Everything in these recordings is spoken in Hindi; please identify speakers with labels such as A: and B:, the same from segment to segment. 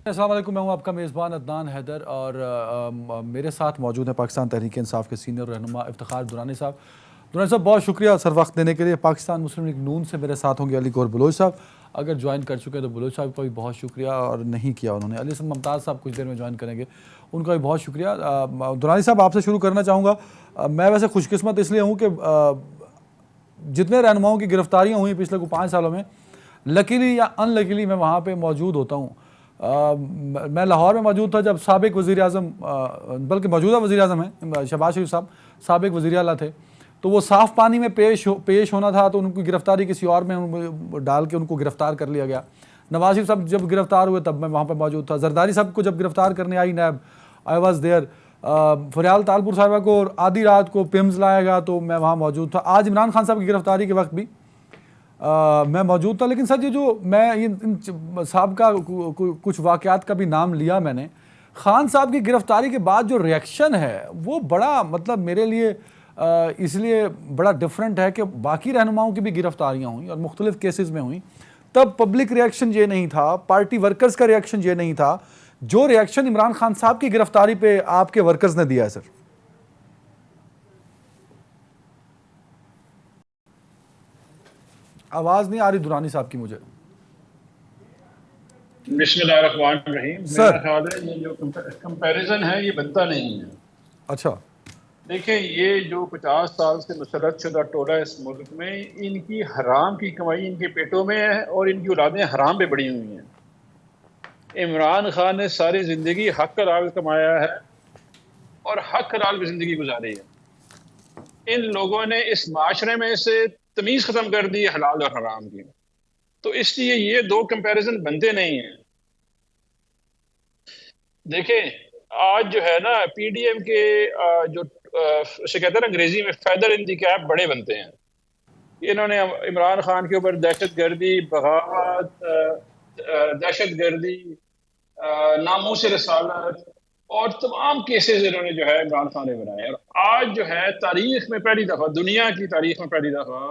A: अस्सलाम वालेकुम, मैं हूं आपका मेज़बान अदनान हैदर और मेरे साथ मौजूद है पाकिस्तान तहरीक इंसाफ के सीनियर रहनुमा इफ्तिखार दुरानी साहब। दुरानी साहब, बहुत शुक्रिया सर वक्त देने के लिए। पाकिस्तान मुस्लिम लीग नून से मेरे साथ होंगे अली गौहर बलोच साहब, अगर ज्वाइन कर चुके हैं तो बलोच साहब का भी बहुत शुक्रिया, और नहीं किया उन्होंने अली हसन मुमताज़ साहब कुछ देर में ज्वाइन करेंगे, उनका भी बहुत शुक्रिया। दुरानी साहब, आपसे शुरू करना चाहूँगा। मैं वैसे खुशकिस्मत इसलिए हूँ कि जितने रहनुमाओं की गिरफ्तारियाँ हुई पिछले 5 सालों में, लकीली या अनलकीली मैं वहाँ पे मौजूद होता हूँ। मैं लाहौर में मौजूद था जब साबिक वज़ीर आज़म, बल्कि मौजूदा वज़ीर आज़म हैं शहबाज शरीफ साहब, साबिक वज़ीर आला थे, तो वो साफ़ पानी में पेश होना था, तो उनकी गिरफ़्तारी किसी और में डाल के उनको गिरफ़्तार कर लिया गया। नवाज शरीफ साहब जब गिरफ़्तार हुए तब मैं वहाँ पर मौजूद था। जरदारी साहब को जब गिरफ़्तार करने आई NAB, I was there. Faryal Talpur साहिबा को आधी रात को पिम्स लाया गया तो मैं वहाँ मौजूद था। आज इमरान खान साहब की गिरफ़्तारी के वक्त भी मैं मौजूद था। लेकिन सर, ये जो मैं इन साहब का कुछ वाक़यात का भी नाम लिया मैंने, खान साहब की गिरफ़्तारी के बाद जो रिएक्शन है वो बड़ा, मतलब मेरे लिए इसलिए बड़ा डिफरेंट है कि बाकी रहनुमाओं की भी गिरफ़्तारियाँ हुई और मुख्तलिफ़ केसेस में हुई, तब पब्लिक रिएक्शन ये नहीं था, पार्टी वर्कर्स का रिएक्शन ये नहीं था जो रिएक्शन इमरान खान साहब की गिरफ़्तारी पे आपके वर्कर्स ने दिया है। सर, आवाज़ नहीं आ रही दुरानी साहब की मुझे।
B: बिस्मिल्लाहिर्रहमानिर्रहीम। मेरा
A: सर,
B: ख्याल है ये जो कंपैरिजन है ये बनता नहीं है।
A: अच्छा।
B: देखें, ये जो 50 साल से मुसर्रत शुदा टोला इस मुल्क में, इनकी हराम की कमाई इनके पेटों में है और इनकी औलादें हराम पे बड़ी हुई हैं। इमरान खान ने सारी जिंदगी हक हलाल कमाया है और हक हलाल की जिंदगी गुजारी है। इन लोगों ने इस माशरे में से तमीज खत्म कर दी है हलाल और हराम की, तो इसलिए ये दो कंपैरिजन बनते नहीं हैं। देखें, आज जो है ना पीडीएम के जो उसे कहते हैं ना अंग्रेजी में फेदर इन दी कैप बड़े बनते हैं। इन्होंने इमरान खान के ऊपर दहशत गर्दी, बगावत, दहशत गर्दी, नामूस रसालत और तमाम केसेस इन्होंने जो है इमरान खान ने बनाए। और आज जो है तारीख में पहली दफा, दुनिया की तारीख में पहली दफा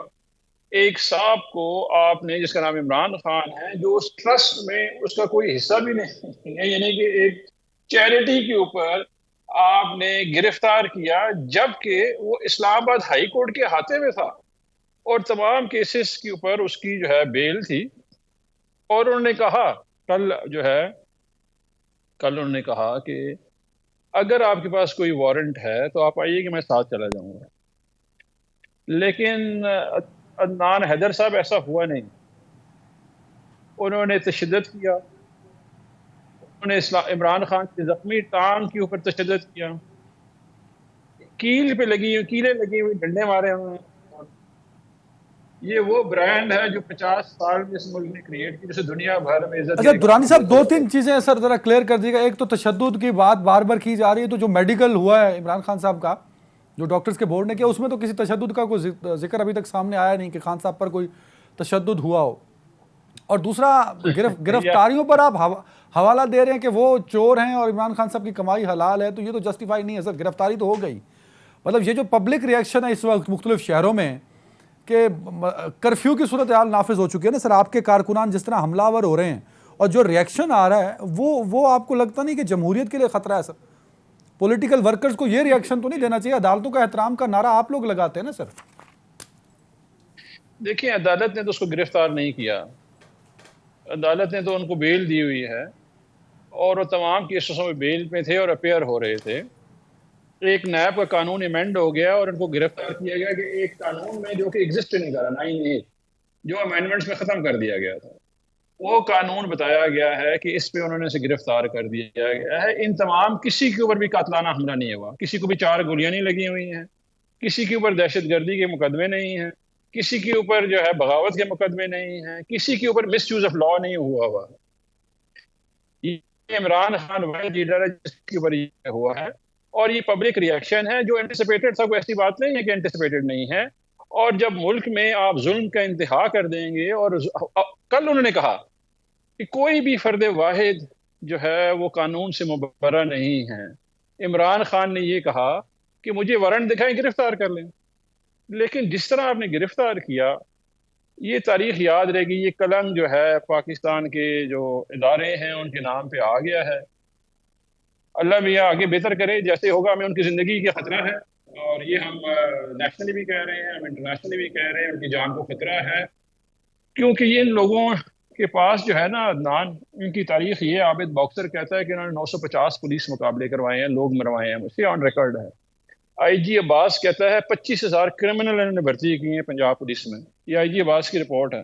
B: एक साहब को आपने, जिसका नाम इमरान खान है, जो उस ट्रस्ट में उसका कोई हिस्सा भी नहीं, यानी कि एक चैरिटी के ऊपर आपने गिरफ्तार किया, जबकि वो इस्लामाबाद हाई कोर्ट के अहाते में था और तमाम केसेस के ऊपर उसकी जो है बेल थी। और उन्होंने कहा, कल जो है कल उन्होंने कहा कि अगर आपके पास कोई वारंट है तो आप आइए कि मैं साथ चला जाऊंगा। लेकिन अदनान हैदर साहब, ऐसा हुआ नहीं। उन्होंने तशद्दुद किया, उन्होंने इमरान खान की जख्मी टांग के ऊपर तशद्दुद किया, कीलें लगी हुई, डंडे मारे हुए हैं। ये वो ब्रांड है जो 50 साल में इस मुल्क ने क्रिएट की, जिसे दुनिया भर में इज्जत
A: अच्छा
B: के
A: दुरानी साहब, दो तीन
B: साथ।
A: चीजें सर जरा क्लियर कर दीजिएगा। एक तो तशद्दुद की बात बार बार की जा रही है, तो जो मेडिकल हुआ है इमरान खान साहब का, जो डॉक्टर्स के बोर्ड ने किया, उसमें तो किसी तशद्दुद का कोई जिक्र अभी तक सामने आया नहीं कि खान साहब पर कोई तशद्दुद हुआ हो। और दूसरा,
B: या
A: गिरफ्तारियों पर आप हवाला दे रहे हैं कि वो चोर हैं और इमरान खान साहब की कमाई हलाल है, तो ये तो जस्टिफाई नहीं है सर। गिरफ्तारी तो हो गई, मतलब ये जो पब्लिक रिएक्शन है इस वक्त मुख्तलिफ शहरों में कि कर्फ्यू की सूरत हाल नाफिज हो चुकी है ना सर, आपके कारकुनान जिस तरह हमलावर हो रहे हैं और जो रिएक्शन आ रहा है वो आपको लगता नहीं कि जमहूरियत के लिए खतरा है सर? पॉलिटिकल वर्कर्स को ये रिएक्शन तो नहीं देना चाहिए? अदालतों का एहतराम का नारा आप लोग लगाते हैं ना सर।
B: देखिए, अदालत ने तो उसको गिरफ्तार नहीं किया। अदालत ने तो उनको बेल दी हुई है और वो तमाम केसों में बेल पे थे और अपेयर हो रहे थे। एक नैब का कानून अमेंड हो गया और उनको गिरफ्तार किया गया कि एक कानून में जो कि एग्जिस्ट नहीं कर रहा, 9A, जो अमेंडमेंट्स में खत्म कर दिया गया था, वो कानून बताया गया है कि इस पे उन्होंने से गिरफ्तार कर दिया गया है। इन तमाम किसी के ऊपर भी कातलाना हमला नहीं हुआ, किसी को भी 4 गोलियां नहीं लगी हुई हैं, किसी के ऊपर दहशतगर्दी के मुकदमे नहीं हैं, किसी के ऊपर जो है बगावत के मुकदमे नहीं हैं, किसी के ऊपर मिस यूज ऑफ लॉ नहीं हुआ। ये इमरान खान वही लीडर है जिसके ऊपर ये हुआ है और ये पब्लिक रिएक्शन है जो एंटिसिपेटेड था। कोई ऐसी बात नहीं है कि एंटिसिपेटेड नहीं है। और जब मुल्क में आप जुल्म का इंतहा कर देंगे, और कल उन्होंने कहा कि कोई भी फर्द वाहिद जो है वो कानून से मुबर्रा नहीं है। इमरान खान ने ये कहा कि मुझे वारंट दिखाएं, गिरफ्तार कर लें। लेकिन जिस तरह आपने गिरफ्तार किया, ये तारीख याद रहेगी। ये कलंक जो है पाकिस्तान के जो इदारे हैं उनके नाम पे आ गया है। अल्लाह मियाँ आगे बेहतर करे, जैसे होगा। हमें उनकी ज़िंदगी का खतरा है, और ये हम नेशनली भी कह रहे हैं, हम इंटरनेशनली भी कह रहे हैं, उनकी जान को खतरा है। क्योंकि ये इन लोगों के पास जो है ना अदनान, इनकी तारीख ये, आबिद बॉक्सर कहता है कि उन्होंने 950 पुलिस मुकाबले करवाए हैं, लोग मरवाए हैं, मुझसे ऑन रिकॉर्ड है। आईजी अब्बास कहता है 25,000 क्रिमिनल इन्होंने भर्ती किए हैं पंजाब पुलिस में। ये आईजी अब्बास की रिपोर्ट है।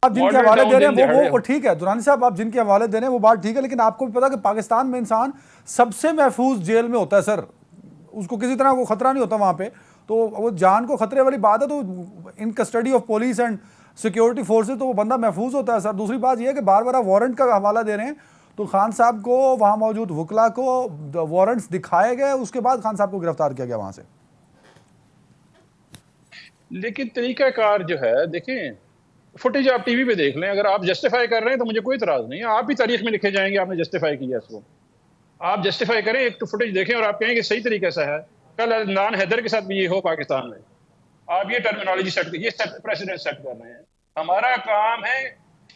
A: आप जिनके
B: मॉडल
A: हवाले
B: टाउन
A: दे रहे
B: दिन
A: हैं
B: दिहाड़े
A: वो ठीक है दुरानी साहब, आप जिनके हवाले दे रहे हैं वो बात ठीक है, लेकिन आपको भी पता है कि पाकिस्तान में इंसान सबसे महफूज जेल में होता है सर, उसको किसी तरह को खतरा नहीं होता वहां पे, तो वो जान को खतरे वाली बात है, तो इन custody of police and security forces तो वो बंदा महफूज होता है सर। दूसरी बात यह है कि बार बार आप वारंट का हवाला दे रहे हैं, तो खान साहब को, वहां मौजूद वकला को वारंट्स दिखाए गए, उसके बाद खान साहब को गिरफ्तार किया गया वहां से।
B: लेकिन तरीकाकार जो है, देखें फुटेज आप टीवी पे देख लें। अगर आप जस्टिफाई कर रहे हैं तो मुझे कोई इतराज नहीं है, आप भी तारीख में लिखे जाएंगे आपने जस्टिफाई किया इसको। आप जस्टिफाई करें, एक तो फुटेज देखें और आप कहें कि सही तरीके से है। कल अदनान हैदर के साथ भी ये हो पाकिस्तान में, आप ये टर्मिनोलॉजी सेट, ये प्रेसिडेंट सेट कर रहे हैं। हमारा काम है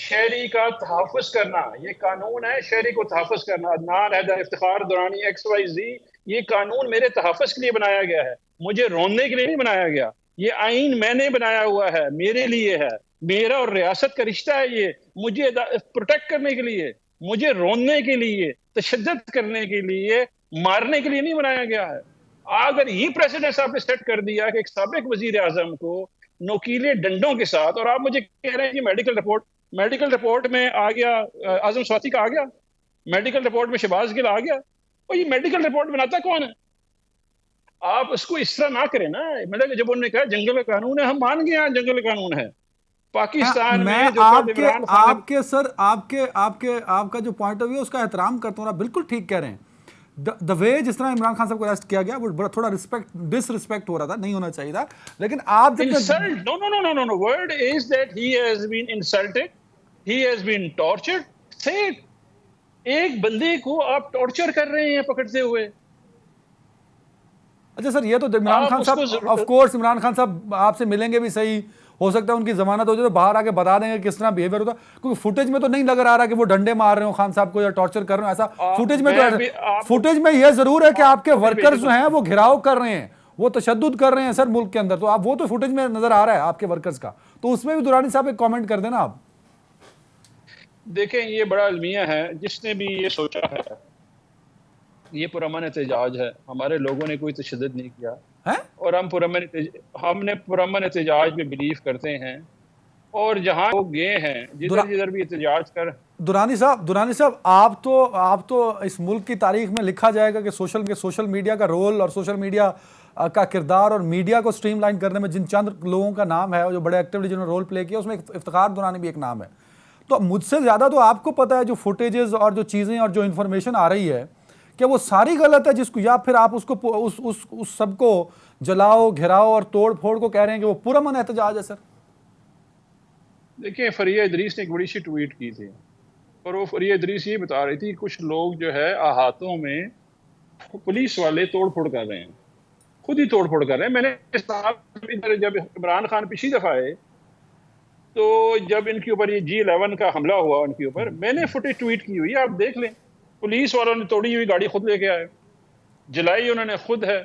B: शहरी का तहफ़्फ़ुज़ करना, ये कानून है शहरी को तहफ़्फ़ुज़ करना। अदनान हैदर, इफ्तिखार दुरानी, XYZ, ये कानून मेरे तहफ़्फ़ुज़ के लिए बनाया गया है, मुझे रोनने के लिए नहीं बनाया गया। ये आइन मैंने बनाया हुआ है, मेरे लिए है, मेरा और रियासत का रिश्ता है। ये मुझे प्रोटेक्ट करने के लिए, मुझे रोनने के लिए, तशद्दुद करने के लिए, मारने के लिए नहीं बनाया गया है। अगर ये प्रेसिडेंट साहब ने सेट कर दिया कि एक साबिक वजीर आजम को नोकीले डंडों के साथ, और आप मुझे कह रहे हैं कि मेडिकल रिपोर्ट में आ गया, आजम स्वाति का आ गया, मेडिकल रिपोर्ट में शहबाज गिल आ गया, और ये मेडिकल रिपोर्ट बनाता कौन है? आप उसको इस तरह ना करें ना। मतलब जब उन्होंने कहा जंगल का कानून है, हम मान गए यहाँ जंगल कानून है पाकिस्तान
A: मैं
B: में। जो इमरान खान
A: आपके सर आपके आपके आपका जो पॉइंट ऑफ व्यू उसका एहतराम करता हूँ, आप बिल्कुल ठीक कह रहे हैं। द वे जिस तरह इमरान खान साहब को अरेस्ट किया गया वो बड़ा थोड़ा डिसरिस्पेक्ट हो रहा था, नहीं होना चाहिए था। लेकिन आप जब
B: insult, no, word is that he has been insulted, he has been tortured, say it। एक बंदे को आप टॉर्चर कर रहे हैं पकड़ते हुए।
A: अच्छा सर, ये तो इमरान खान साहब, ऑफ कोर्स इमरान खान साहब आपसे मिलेंगे भी, सही हो सकता है उनकी जमानत हो जाए तो बाहर आके बता देंगे किस तरह बिहेवियर होता, क्योंकि फुटेज में तो नहीं लग रहा कि वो डंडे मार रहे हो खान साहब को या टॉर्चर कर रहे हो ऐसा। फुटेज में यह जरूर है कि आपके वर्कर्स जो हैं वो घिराव कर रहे हैं, वो तशद्दुद कर रहे हैं सर मुल्क के अंदर, तो आप वो तो फुटेज में नजर आ रहा है आपके वर्कर्स का, तो उसमें भी दुरानी साहब एक कॉमेंट कर देना आप।
B: देखें, ये बड़ा अलमिया है, जिसने भी ये सोचा है, ये पुरअमन एहतजाज है। हमारे लोगों ने कोई तशद्दुद नहीं किया
A: है, और
B: हमने पुरअमन एहतजाज में बिलीव करते हैं, और जहाँ लोग गए हैं जिधर भी एहतजाज कर।
A: दुरानी साहब आप तो इस मुल्क की तारीख में लिखा जाएगा कि सोशल मीडिया का रोल और सोशल मीडिया का किरदार और मीडिया को स्ट्रीमलाइन करने में जिन चंद लोगों का नाम है जो बड़े एक्टिवली जिन्होंने रोल प्ले किया, उसमें इफ्तिखार दुरानी भी एक नाम है। तो मुझसे ज़्यादा तो आपको पता है जो फुटेजेस और जो चीज़ें और जो इन्फॉर्मेशन आ रही है, क्या वो सारी गलत है जिसको, या फिर आप उसको उस सबको जलाओ, घिराओ और तोड़ फोड़ को कह रहे हैं कि वो पुरअमन एहतजाज है सर?
B: देखिए, फरिया इदरीस ने एक बड़ी सी ट्वीट की थी, और वो फरिया इदरीस ये बता रही थी कुछ लोग जो है अहातों में पुलिस वाले तोड़ फोड़ कर रहे हैं, खुद ही तोड़ फोड़ कर रहे हैं। मैंने इधर जब इमरान खान पिछली दफा आए तो जब इनके ऊपर ये G11 का हमला हुआ उनके ऊपर, मैंने फुटेज ट्वीट की हुई है, आप देख लें। पुलिस वालों ने तोड़ी हुई गाड़ी खुद लेके आए, जलाई उन्होंने खुद है,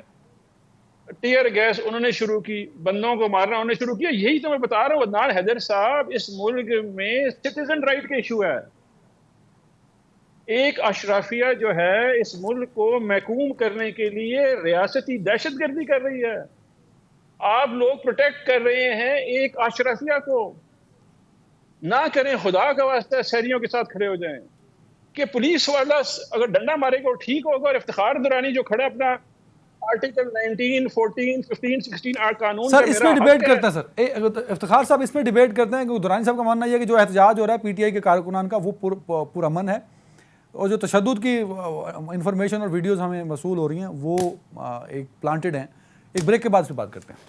B: टीयर गैस उन्होंने शुरू की, बंदों को मारना उन्होंने शुरू किया। यही तो मैं बता रहा हूँ अदनान हैदर साहब, इस मुल्क में सिटीजन राइट का इशू है। एक अशराफिया जो है इस मुल्क को महकूम करने के लिए रियासती दहशतगर्दी कर रही है। आप लोग प्रोटेक्ट कर रहे हैं एक अशराफिया को, ना करें, खुदा का वास्ता शहरियों के साथ खड़े हो जाएं कि पुलिस वाला अगर डंडा मारेगा ठीक होगा, और इफ्तिखार दुरानी जो खड़ा अपना आर्टिकल 19, 14, 15, 16 कानून
A: सर इसमें डिबेट करते हैं सर, इफ्तिखार साहब इसमें डिबेट करते हैं कि दुरानी साहब का मानना यह है कि जो एहतजाज हो रहा है PTI के कारकुनान का वो पुरअमन है, और जो तशद्दुद की इंफॉर्मेशन और वीडियोस हमें मसूल हो रही हैं वो एक प्लांटेड हैं। एक ब्रेक के बाद फिर बात करते हैं।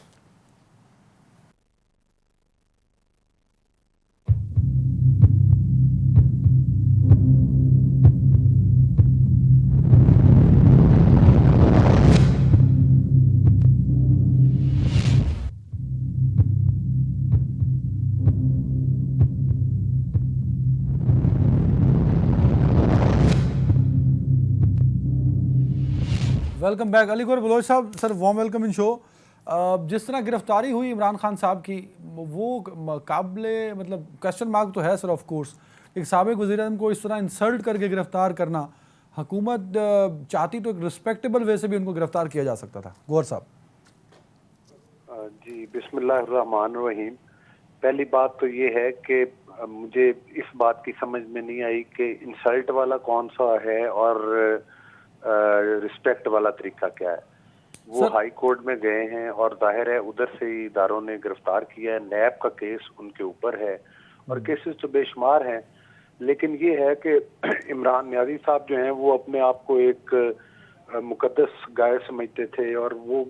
A: वेलकम बैक अली गौर बलोच साहब। Sir warm welcome in show. जिस तरह गिरफ्तारी हुई इमरान खान साहब की, वो काबिले मतलब क्वेश्चन मार्क तो है सर। ऑफ कोर्स एक साबिक वज़ीर-ए-आज़म को इस तरह इंसल्ट करके गिरफ्तार करना, हुकूमत चाहती तो एक रिस्पेक्टेबल वे से भी उनको गिरफ्तार किया जा सकता था। गौर साहब
C: जी, बिस्मिल्लाहिर्रहमानिर्रहीम। पहली बात तो ये है कि मुझे इस बात की समझ में नहीं आई कि इंसल्ट वाला कौन सा है और रिस्पेक्ट वाला तरीका क्या है। वो हाई कोर्ट में गए हैं और जाहिर है उधर से ही इदारों ने गिरफ्तार किया है। नैब का केस उनके ऊपर है और केसेस तो बेशुमार हैं, लेकिन ये है कि इमरान नियाज़ी साहब जो हैं वो अपने आप को एक मुकद्दस गाय समझते थे और वो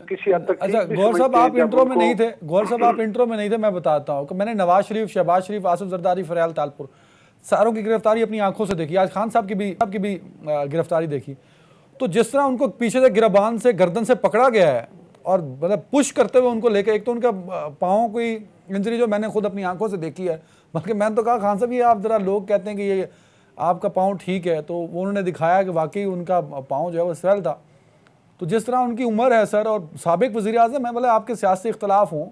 C: किसी हद तक
A: अच्छा गौर साहब आप इंट्रो में नहीं थे। गौर साहब आप इंट्रो में नहीं थे। मैं बताता हूँ कि मैंने नवाज शरीफ, शहबाज शरीफ, आसिफ जरदारी, फरयाल तालपुर सारों की गिरफ्तारी अपनी आंखों से देखी। आज खान साहब की भी गिरफ्तारी देखी। तो जिस तरह उनको पीछे से गिरबान से गर्दन से पकड़ा गया है और मतलब पुश करते हुए उनको लेके, एक तो उनका पाँव कोई इंजरी जो मैंने खुद अपनी आंखों से देखी है, बल्कि मैंने तो कहा खान साहब ये आप ज़रा, लोग कहते हैं कि ये आपका पाँव ठीक है, तो वो उन्होंने दिखाया कि वाकई उनका पाँव जो है वो स्वैल था। तो जिस तरह उनकी उम्र है सर और साबिक वज़ीर आज़म है, मतलब आपके सियासी इख्तलाफ हों,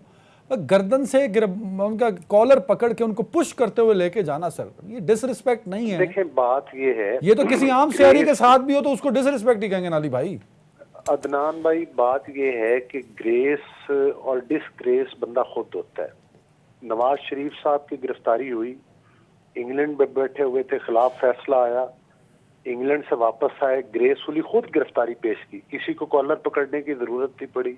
A: गर्दन से उनका कॉलर पकड़ के उनको पुश करते हुए लेके जाना सर, ये डिसरिस्पेक्ट नहीं है।
C: देखें बात ये है,
A: ये तो किसी आम शहरी के साथ भी हो तो उसको डिसरिस्पेक्ट ही कहेंगे नाली भाई।
C: अदनान भाई बात ये है कि ग्रेस और डिसग्रेस बंदा खुद होता है। नवाज शरीफ साहब की गिरफ्तारी हुई, इंग्लैंड में बैठे हुए थे, खिलाफ फैसला आया, इंग्लैंड से वापस आए, ग्रेसफुली खुद गिरफ्तारी पेश की, किसी को कॉलर पकड़ने की जरूरत नहीं पड़ी,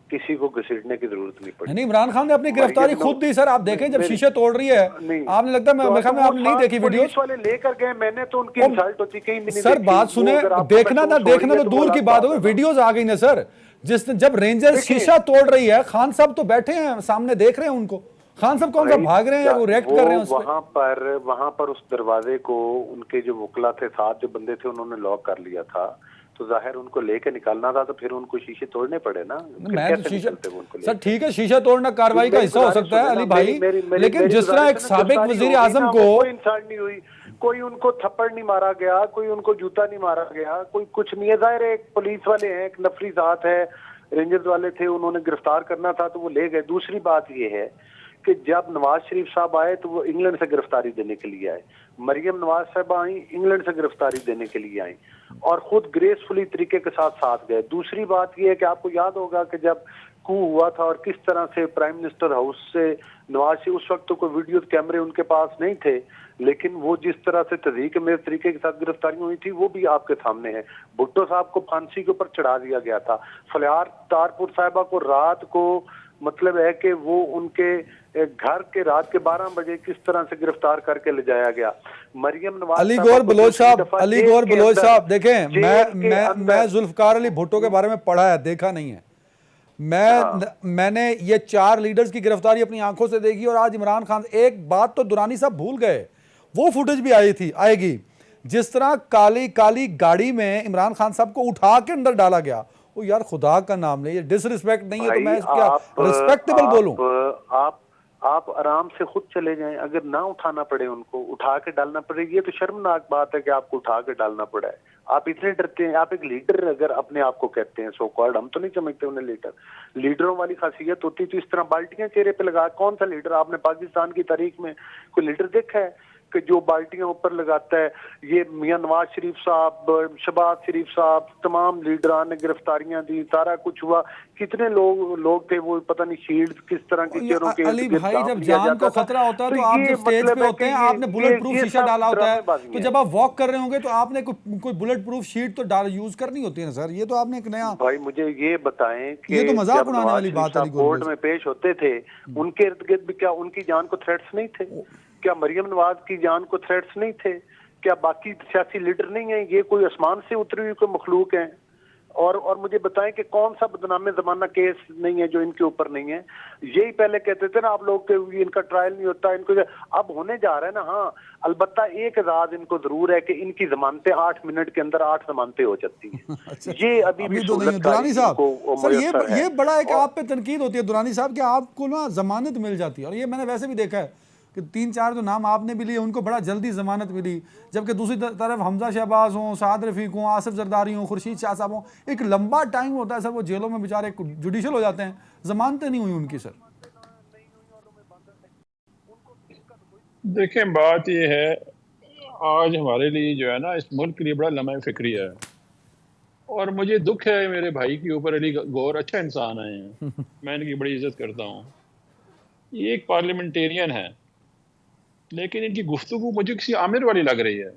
C: किसी को घसीटने की जरूरत नहीं पड़ी।
A: नहीं, इमरान खान ने अपनी गिरफ्तारी खुद दी सर। आप देखें जब शीशे तोड़ रही है, आपने लगता है आपने नहीं देखी वीडियो
C: वाले लेकर गए, मैंने तो उनकी इंसल्ट होती कहीं भी नहीं
A: सर। बात सुने, देखना ना देखना तो दूर की बात हो, वीडियोस आ गई ना सर। जब रेंजर शीशा तोड़ रही है, खान साहब तो बैठे हैं सामने देख रहे हैं उनको। खान साहब कौन सा भाग रहे हैं, वो रिएक्ट कर रहे हैं।
C: वहां पर उस दरवाजे को उनके जो वकला थे, साथ जो बंदे थे, उन्होंने लॉक कर लिया था, तो जाहिर उनको लेके निकालना था, तो फिर उनको शीशे तोड़ने पड़े ना।
A: सर ठीक है, शीशा तोड़ना कार्रवाई का हिस्सा हो सकता है अली भाई, लेकिन जिस तरह एक साबिक वजीर आजम को
C: कोई इंसल्ट नहीं हुई, कोई उनको थप्पड़ नहीं मारा गया, कोई उनको जूता नहीं मारा गया, कोई कुछ नहीं है। जाहिर है एक पुलिस वाले हैं, एक नफरी जात है, रेंजर्स वाले थे, उन्होंने गिरफ्तार करना था तो वो ले गए। दूसरी बात ये है कि जब नवाज शरीफ साहब आए तो वो इंग्लैंड से गिरफ्तारी देने के लिए आए, मरियम नवाज साहब आई, इंग्लैंड से गिरफ्तारी देने के लिए आई और खुद ग्रेसफुली तरीके के साथ गए। दूसरी बात यह है कि आपको याद होगा कि जब कू हुआ था और किस तरह से प्राइम मिनिस्टर हाउस से नवाज शरीफ, उस वक्त तो कोई वीडियो कैमरे उनके पास नहीं थे, लेकिन वो जिस तरह से तहरीक मेरे तरीके के साथ गिरफ्तारी हुई थी वो भी आपके सामने है। भुट्टो साहब को फांसी के ऊपर चढ़ा दिया गया था। फलियार तारपुर साहिबा को रात को, मतलब है कि वो उनके घर के रात के 12 बजे किस तरह से गिरफ्तार करके ले जाया गया। मरियम नवाज,
A: अली गौर बलोच साहब देखें, मैं जुल्फकार अली भुट्टो के बारे में पढ़ा है, देखा नहीं है। मैंने ये 4 लीडर्स की गिरफ्तारी अपनी आंखों से देखी और आज इमरान खान, एक बात तो दुरानी साहब भूल गए, वो फुटेज भी आएगी जिस तरह काली काली गाड़ी में इमरान खान साहब को उठा के अंदर डाला गया। वो यार खुदा का नाम नहीं, ये डिसरिस्पेक्ट नहीं है तो मैं क्या रिस्पेक्टेबल बोलूं?
C: आप आराम से खुद चले जाएं, अगर ना उठाना पड़े, उनको उठा के डालना पड़े, ये तो शर्मनाक बात है कि आपको उठा के डालना पड़ा है। आप इतने डरते हैं, आप एक लीडर अगर अपने आप को कहते हैं, सो कॉल्ड, हम तो नहीं समझते उन्हें लीडर। लीडरों वाली खासियत होती तो इस तरह बाल्टियां चेहरे पे लगा, कौन सा लीडर आपने पाकिस्तान की तारीख में कोई लीडर देखा है कि जो बाल्टियां ऊपर लगाता है? ये मियां नवाज शरीफ साहब, शहबाज शरीफ साहब, तमाम लीडरान ने गिरफ्तारियां दी, सारा कुछ हुआ। कितने लोग थे वो, पता नहीं शील्ड किस तरह की चेहरों के।
A: अली भाई जब जान को खतरा होता है तो आप जब स्टेज पे होते हैं, आपने बुलेट प्रूफ शीशा डाला होता है, तो जब आप वॉक कर रहे होंगे तो आपने कोई बुलेट प्रूफ शीट तो यूज करनी होती है ना सर। ये तो आपने एक नया,
C: भाई मुझे ये बताएं कि
A: ये तो मजाक उड़ाने वाली बात है।
C: कोर्ट में पेश होते थे, उनके इर्द गिर्द भी क्या उनकी जान को थ्रेट्स नहीं थे? क्या मरियम नवाज की जान को थ्रेट्स नहीं थे? क्या बाकी सियासी लीडर नहीं है? ये कोई आसमान से उतरी हुई कोई मखलूक है? और मुझे बताएं कि कौन सा बदनामे जमाना केस नहीं है जो इनके ऊपर नहीं है। यही पहले कहते थे ना आप लोग कि इनका ट्रायल नहीं होता, इनको अब होने जा रहा है ना। हाँ, अलबत्ता एक राज इनको जरूर है कि इनकी जमानतें 8 मिनट के अंदर 8 जमानतें हो जाती हैं।
A: अच्छा,
C: ये अभी भी
A: तो नहीं है दुरानी साहब। सर ये बड़ा एक आप पे तनकीद होती है दुरानी साहब कि आपको ना जमानत मिल जाती है, और ये मैंने वैसे भी देखा है कि 3-4 जो नाम आपने भी लिए उनको बड़ा जल्दी जमानत मिली, जबकि दूसरी तरफ हमजा शहबाज हों, साद रफीक हों, आसिफ जरदारी हों, खुर्शीद शाह साहब हों, एक लंबा टाइम होता है सर, वो जेलों में बेचारे जुडिशल हो जाते हैं, जमानतें नहीं हुई उनकी सर।
B: देखें, बात ये है, आज हमारे लिए जो है ना, इस मुल्क के लिए बड़ा लम्हा फिक्री है, और मुझे दुख है मेरे भाई के ऊपर। अली गौर अच्छा इंसान है, मैं इनकी बड़ी इज्जत करता हूँ। ये एक पार्लियामेंटेरियन है, लेकिन इनकी गुफ्तगू मुझे किसी आमिर वाली लग रही है।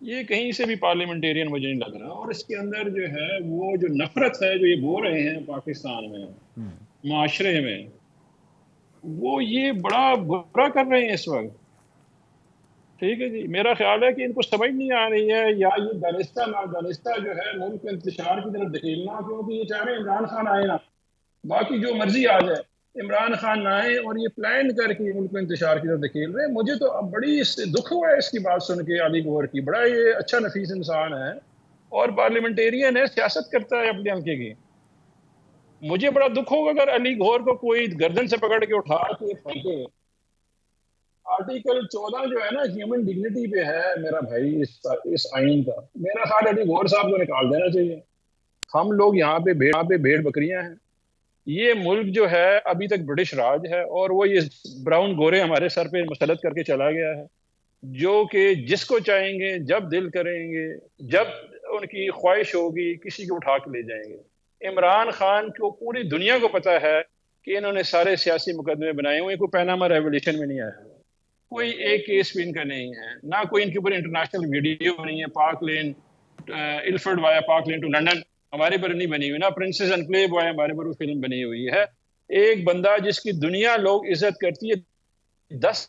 B: ये कहीं से भी पार्लियामेंटेरियन मुझे नहीं लग रहा। और इसके अंदर जो है वो जो नफरत है जो ये बोल रहे हैं पाकिस्तान में, माशरे में, वो ये बड़ा बुरा कर रहे हैं इस वक्त। ठीक है जी, मेरा ख्याल है कि इनको समझ नहीं आ रही है, या ये दानिस्ता ना दानिस्ता जो है मुल्क के इंतशार की तरफ धकेलना, क्योंकि ये चाह रहे हैं इमरान खान आए ना, बाकी जो मर्जी आ जाए, इमरान खान ना आए, और ये प्लान करके मुल्क को इंतशार की तरफ धकेल रहे हैं। मुझे तो अब बड़ी दुख हुआ है इसकी बात सुन के, अली गौर की। बड़ा ये अच्छा नफीस इंसान है और पार्लियामेंटेरियन है, सियासत करता है अपने हल्के की। मुझे बड़ा दुख होगा अगर अली गौर को कोई गर्दन से पकड़ के उठा के फेंके। आर्टिकल 14 जो है ना, ह्यूमन डिग्निटी पे है मेरा भाई, इस आइन का। मेरा ख्याल अली गौर साहब को निकाल देना चाहिए। हम लोग यहाँ पे भेड़ बकरियां हैं। ये मुल्क जो है अभी तक ब्रिटिश राज है, और वो ये ब्राउन गोरे हमारे सर पे मुसलत करके चला गया है, जो कि जिसको चाहेंगे, जब दिल करेंगे, जब उनकी ख्वाहिश होगी, किसी को उठा के ले जाएंगे। इमरान खान को पूरी दुनिया को पता है कि इन्होंने सारे सियासी मुकदमे बनाए हुए, कोई पैनामा रेवोल्यूशन में नहीं आया, कोई एक केस भी इनका नहीं है, ना कोई इनके ऊपर इंटरनेशनल वीडियो नहीं है, Park Lane Ilford via Park Lane to London हमारे पर नहीं बनी हुई, ना प्रिंसेस एनक्लेव बॉय हमारे पर फिल्म बनी हुई है। एक बंदा जिसकी दुनिया लोग इज्जत करती है, 10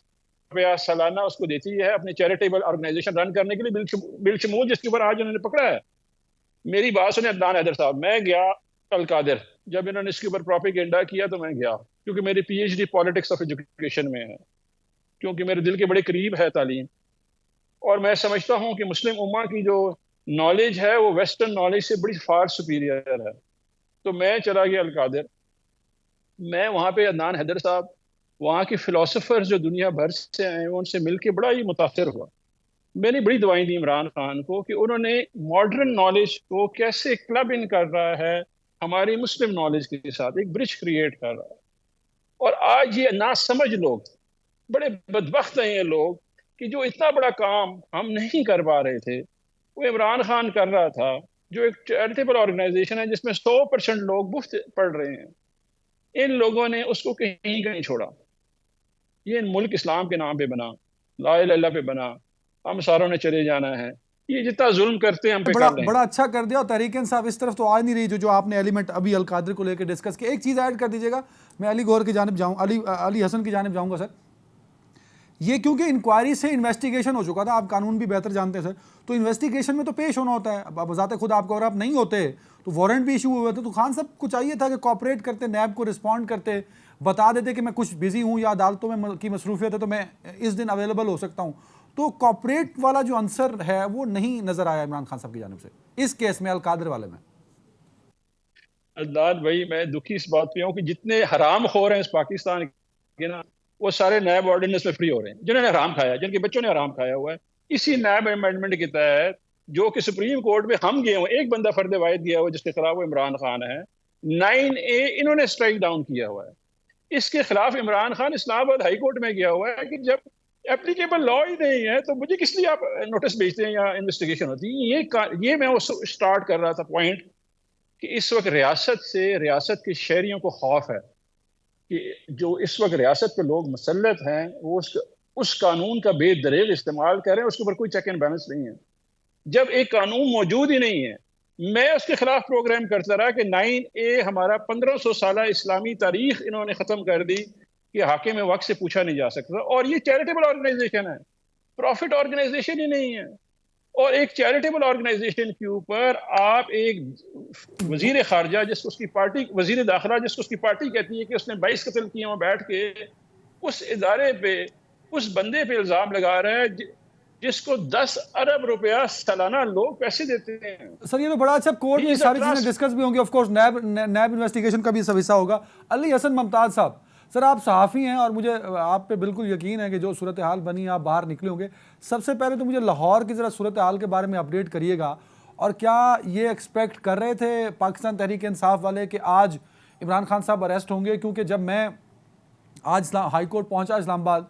B: रुपया सालाना उसको देती है अपने चैरिटेबल ऑर्गेनाइजेशन रन करने के लिए, बिलशमूल जिसके ऊपर आज उन्होंने पकड़ा है। मेरी बात सुने अदनान हैदर साहब, मैं गया अलकादिर, जब इन्होंने इसके ऊपर प्रोपेगेंडा किया तो मैं गया, क्योंकि मेरी पीएचडी पॉलिटिक्स ऑफ एजुकेशन में है, क्योंकि मेरे दिल के बड़े करीब है तालीम। और मैं समझता हूँ कि मुस्लिम उम्मा की जो नॉलेज है वो वेस्टर्न नॉलेज से बड़ी फार सुपीरियर है। तो मैं चला गया अलकादिर, मैं वहाँ पे अदनान हैदर साहब, वहाँ के फिलोसोफर्स जो दुनिया भर से आए हैं, उनसे मिलके बड़ा ही मुतासिर हुआ। मैंने बड़ी दुआएं दी इमरान खान को कि उन्होंने मॉडर्न नॉलेज को कैसे क्लब इन कर रहा है हमारी मुस्लिम नॉलेज के साथ, एक ब्रिज क्रिएट कर रहा है। और आज ये ना समझ लोग, बड़े बदबख्त हैं ये लोग, कि जो इतना बड़ा काम हम नहीं कर पा रहे थे वो इमरान खान कर रहा था, जो एक चैरिटेबल ऑर्गेनाइजेशन है जिसमें 100% लोग मुफ्त पढ़ रहे हैं। इन लोगों ने उसको कहीं कहीं छोड़ा। ये मुल्क इस्लाम के नाम पे बना, ला इलाहा इल्लल्लाह पे बना, हम सारों ने चले जाना है। ये जितना जुल्म करते हैं हम पे कर लें।
A: बड़ा अच्छा कर दिया। और तहरीक इंसाफ इस तरफ तो आ नहीं रही, जो आपने एलिमेंट अभी अलकादिर को लेकर डिस्कस किया। एक चीज़ ऐड कर दीजिएगा, मैं अली गौर की जानिब जाऊँ, अली हसन की जानिब जाऊँगा सर। ये क्योंकि इंक्वायरी से इन्वेस्टिगेशन हो चुका था, आप कानून भी बेहतर जानते हैं सर, तो इन्वेस्टिगेशन में तो पेश होना होता है। अब ज़ाते खुद आपको, और आप नहीं होते तो वारंट भी इशू हुए थे, तो खान साहब को चाहिए था कि कॉपरेट करते, नैब को रिस्पॉन्ड करते, बता देते कि मैं कुछ बिजी हूँ या अदालतों में की मसरूफियत है तो मैं इस दिन अवेलेबल हो सकता हूँ। तो कॉपरेट वाला जो आंसर है वो नहीं नजर आया इमरान खान साहब की जानिब से इस केस में, अलकादिर वाले में।
B: अल्लाह भाई, मैं दुखी इस बात पे हूँ कि जितने हराम खोर हैं इस पाकिस्तान के ना, वो सारे नैब ऑर्डिनेंस में फ्री हो रहे हैं, जिन्होंने हराम खाया, जिनके बच्चों ने हराम खाया हुआ है। इसी नैब अमेंडमेंट के तहत जो कि सुप्रीम कोर्ट में हम गए हुए, एक बंदा फर्द वाहिद गया हुआ जिसके खिलाफ वो इमरान खान है, 9A इन्होंने स्ट्राइक डाउन किया हुआ है। इसके खिलाफ इमरान खान इस्लामाबाद हाई कोर्ट में गया हुआ है कि जब एप्लीकेबल लॉ ही नहीं है तो मुझे किस लिए आप नोटिस भेजते हैं या इन्वेस्टिगेशन होती है। ये मैं स्टार्ट कर रहा था पॉइंट कि इस वक्त रियासत के शहरियों को खौफ है कि जो इस वक्त रियासत पे लोग मुसल्लत हैं वो उस कानून का बेदरेग इस्तेमाल कर रहे हैं, उसके ऊपर कोई चेक एंड बैलेंस नहीं है। जब एक कानून मौजूद ही नहीं है, मैं उसके खिलाफ प्रोग्राम करता रहा कि 9A हमारा 1500 साल इस्लामी तारीख इन्होंने खत्म कर दी कि हाकिम वक्त से पूछा नहीं जा सकता। और ये चैरिटेबल ऑर्गेनाइजेशन है, प्रॉफिट ऑर्गेनाइजेशन ही नहीं है। और एक चैरिटेबल ऑर्गेनाइजेशन के ऊपर आप एक वजीर खारजा जिसको उसकी पार्टी, वजीर दाखिला जिसको उसकी पार्टी कहती है कि उसने 22 कत्ल किए, वहां बैठ के उस इदारे पे, उस बंदे पे इल्जाम लगा रहा है जिसको 10 अरब रुपया सालाना लोग पैसे देते हैं।
A: सर ये तो बड़ा अच्छा, कोर्ट में सारी चीजें डिस्कस भी होंगी, ऑफ कोर्स नैब इन्वेस्टिगेशन का भी सब हिस्सा होगा। अली हसन मुमताज साहब, सर आप सहाफ़ी हैं और मुझे आप पे बिल्कुल यकीन है कि जो सूरत हाल बनी आप बाहर निकले होंगे। सबसे पहले तो मुझे लाहौर की ज़रा सूरत हाल के बारे में अपडेट करिएगा, और क्या ये एक्सपेक्ट कर रहे थे पाकिस्तान तहरीक इंसाफ वाले कि आज इमरान खान साहब अरेस्ट होंगे? क्योंकि जब मैं आज हाई कोर्ट पहुंचा इस्लामाबाद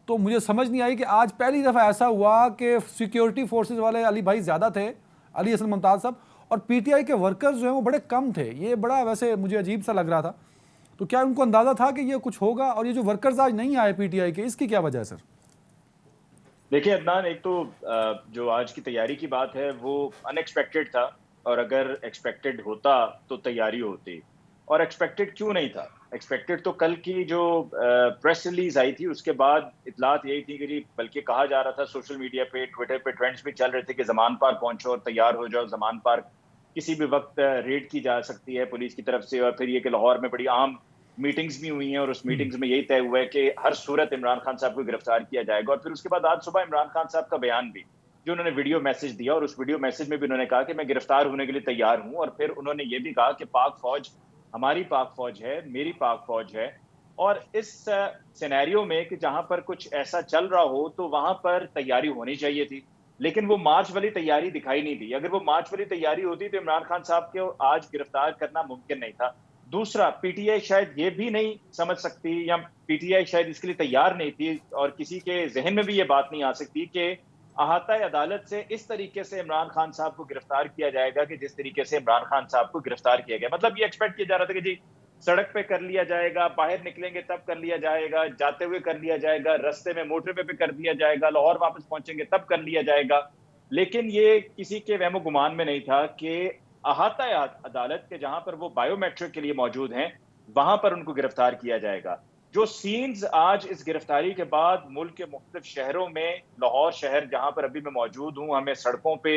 A: तो मुझे समझ नहीं आई कि आज पहली दफ़ा ऐसा हुआ कि सिक्योरिटी फोर्सेस वाले अली भाई ज़्यादा थे, अली हसन मुमताज़ साहब, और पीटीआई के वर्कर्स जो हैं वो बड़े कम थे। ये बड़ा वैसे मुझे अजीब सा लग रहा था। तो क्या उनको अंदाज़ा था कि ये कुछ होगा? और ये जो वर्कर्स आज नहीं आए पीटीआई के, इसकी क्या वजह है सर?
D: देखिए अदनान, एक तो जो आज की तैयारी की बात है वो अनएक्सपेक्टेड था, और अगर एक्सपेक्टेड होता तो तैयारी होती। और एक्सपेक्टेड क्यों नहीं था? एक्सपेक्टेड तो कल की जो प्रेस रिलीज आई थी उसके बाद इतलात यही थी कि बल्कि कहा जा रहा था सोशल मीडिया पे, ट्विटर पे ट्रेंड्स भी चल रहे थे कि जमान पार्क पहुंचो और तैयार हो जाओ, जमान पार्क किसी भी वक्त रेड की जा सकती है पुलिस की तरफ से। और फिर ये कि लाहौर में बड़ी आम मीटिंग्स भी हुई हैं और उस मीटिंग्स में यही तय हुआ है कि हर सूरत इमरान खान साहब को गिरफ्तार किया जाएगा। और फिर उसके बाद आज सुबह इमरान खान साहब का बयान भी, जो उन्होंने वीडियो मैसेज दिया, और उस वीडियो मैसेज में भी उन्होंने कहा कि मैं गिरफ्तार होने के लिए तैयार हूं। और फिर उन्होंने ये भी कहा कि पाक फौज हमारी पाक फौज है, मेरी पाक फौज है। और इस सिनेरियो में कि जहां पर कुछ ऐसा चल रहा हो तो वहां पर तैयारी होनी चाहिए थी, लेकिन वो मार्च वाली तैयारी दिखाई नहीं दी। अगर वो मार्च वाली तैयारी होती तो इमरान खान साहब को आज गिरफ्तार करना मुमकिन नहीं था। दूसरा, पीटीआई शायद ये भी नहीं समझ सकती, या पीटीआई शायद इसके लिए तैयार नहीं थी, और किसी के जहन में भी ये बात नहीं आ सकती कि अहाता अदालत से इस तरीके से इमरान खान साहब को गिरफ्तार किया जाएगा कि जिस तरीके से इमरान खान साहब को गिरफ्तार किया गया। मतलब ये एक्सपेक्ट किया जा रहा था कि जी सड़क पे कर लिया जाएगा, बाहर निकलेंगे तब कर लिया जाएगा, जाते हुए कर लिया जाएगा, रास्ते में मोटरवे पे कर दिया जाएगा, लाहौर वापस पहुंचेंगे तब कर लिया जाएगा। लेकिन ये किसी के वहमो गुमान में नहीं था कि अहाता अदालत के जहां पर वो बायोमेट्रिक के लिए मौजूद हैं वहां पर उनको गिरफ्तार किया जाएगा। जो सीन्स आज इस गिरफ्तारी के बाद मुल्क के मुख्तलिफ शहरों में, लाहौर शहर जहां पर अभी मैं मौजूद हूं, हमें सड़कों पे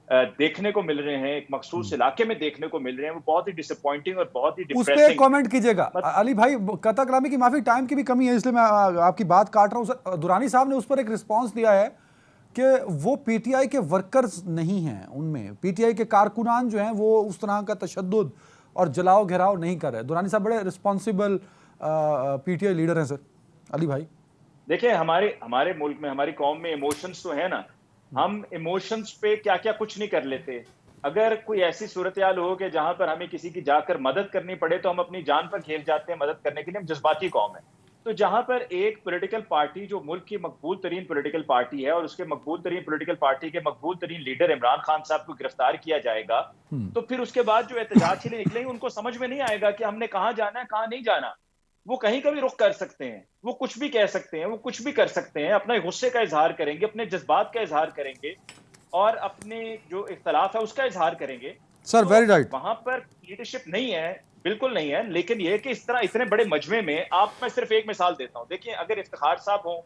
D: देखने को मिल रहे हैं, एक मखसूस इलाके में देखने को मिल रहे हैं, वो बहुत ही डिसअपॉइंटिंग और बहुत ही
A: उस पर
D: डिप्रेसिंग।
A: कमेंट कीजिएगा अली भाई। कता कलामी की माफी, टाइम की भी कमी है इसलिए मैं आपकी बात काट रहा हूं। दुरानी साहब ने उस पर एक रिस्पांस दिया है कि वो पीटीआई के वर्कर्स नहीं हैं, उनमें पीटीआई के कारकुनान जो हैं वो उस तरह का तशद्दुद और जलाओ घेराव नहीं कर रहे। दुरानी साहब बड़े रिस्पॉन्सिबल पीटीआई लीडर हैं सर। अली भाई
D: देखिए, हमारे मुल्क में, हमारी कौम में इमोशंस तो है ना, हम इमोशंस पे क्या क्या कुछ नहीं कर लेते। अगर कोई ऐसी सूरत हाल हो कि जहां पर हमें किसी की जाकर मदद करनी पड़े तो हम अपनी जान पर खेल जाते हैं मदद करने के लिए। हम जज्बाती कौम है। तो जहां पर एक पॉलिटिकल पार्टी जो मुल्क की मकबूल तरीन पॉलिटिकल पार्टी है और उसके मकबूल तरीन पॉलिटिकल पार्टी के मकबूल तरीन लीडर इमरान खान साहब को गिरफ्तार किया जाएगा, तो फिर उसके बाद जो एहतजाज के लिए निकलेंगे उनको समझ में नहीं आएगा कि हमने कहाँ जाना है, कहाँ नहीं जाना। वो कहीं का भी रुख कर सकते हैं, वो कुछ भी कह सकते हैं, वो कुछ भी कर सकते हैं, अपने गुस्से का इजहार करेंगे, अपने जज्बात का इजहार करेंगे और अपने जो इख्तलाफ है उसका इजहार करेंगे।
A: Sir very right.
D: वहां पर लीडरशिप नहीं है, बिल्कुल नहीं है। लेकिन यह कि इस तरह इतने बड़े मजमे में आप, मैं सिर्फ एक मिसाल देता हूं। देखिए, अगर इफ्तिखार साहब हो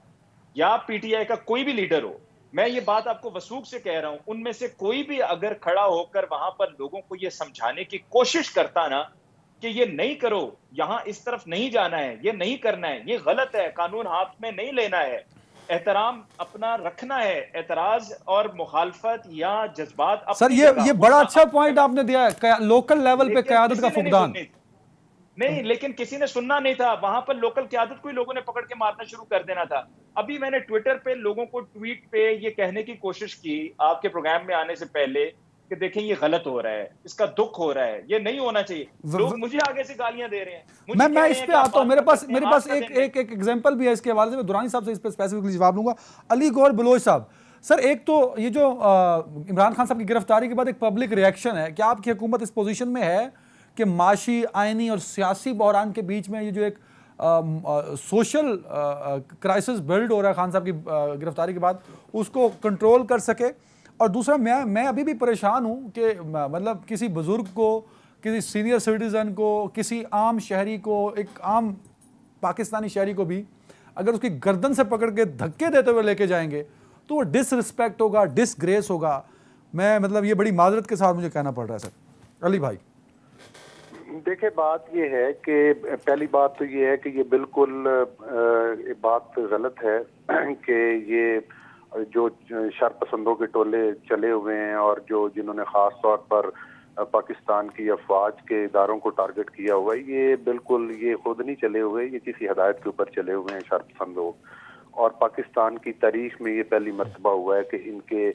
D: या पीटीआई का कोई भी लीडर हो, मैं ये बात आपको वसूख से कह रहा हूं, उनमें से कोई भी अगर खड़ा होकर वहां पर लोगों को ये समझाने की कोशिश करता ना कि ये नहीं करो, यहां इस तरफ नहीं जाना है, ये नहीं करना है, ये गलत है, कानून हाथ में नहीं लेना है, एहतराम अपना रखना है, एतराज और मुखालफत या जज्बात।
A: सर ये बड़ा अच्छा पॉइंट आपने दिया है, लोकल लेवल पे क़यादत का फुकदान
D: नहीं, लेकिन किसी ने सुनना नहीं था। वहां पर लोकल क़यादत को ही लोगों ने पकड़ के मारना शुरू कर देना था। अभी मैंने ट्विटर पे लोगों को ट्वीट पे ये कहने की कोशिश की आपके प्रोग्राम में आने से पहले कि देखें ये गलत हो रहा है, इसका दुख हो रहा है, ये नहीं होना चाहिए। लोग मुझे आगे से गालियां दे रहे हैं। मैं
A: इस पे आता हूं। मेरे पास एक एग्जांपल भी है इसके हवाले से। मैं दुरानी साहब से इस पे स्पेसिफिकली जवाब लूंगा। अली गौर बलोच साहब, सर एक तो ये जो इमरान खान साहब की गिरफ्तारी के बाद एक पब्लिक रिएक्शन है, क्या आपकी हुकूमत इस पोजीशन में है कि माशी, आइनी और सियासी बहरान के बीच में ये जो एक सोशल क्राइसिस बिल्ड हो रहा है खान साहब की गिरफ्तारी के बाद, उसको कंट्रोल कर सके? और दूसरा, मैं अभी भी परेशान हूँ कि मतलब किसी बुजुर्ग को, किसी सीनियर सिटीज़न को, किसी आम शहरी को, एक आम पाकिस्तानी शहरी को भी अगर उसकी गर्दन से पकड़ के धक्के देते हुए लेके जाएंगे तो वो डिसरिस्पेक्ट होगा, डिसग्रेस होगा। मैं मतलब ये बड़ी माजरत के साथ मुझे कहना पड़ रहा है सर। अली भाई
C: देखिए, बात ये है कि पहली बात तो ये है कि ये बिल्कुल बात गलत है कि ये जो शर पसंदों के टोले चले हुए हैं और जो जिन्होंने खास तौर पर पाकिस्तान की अफवाज के इदारों को टारगेट किया हुआ है, ये बिल्कुल ये खुद नहीं चले हुए, ये किसी हदायत के ऊपर चले हुए हैं शरपसंद लोग। और पाकिस्तान की तारीख में ये पहली मर्तबा हुआ है कि इनके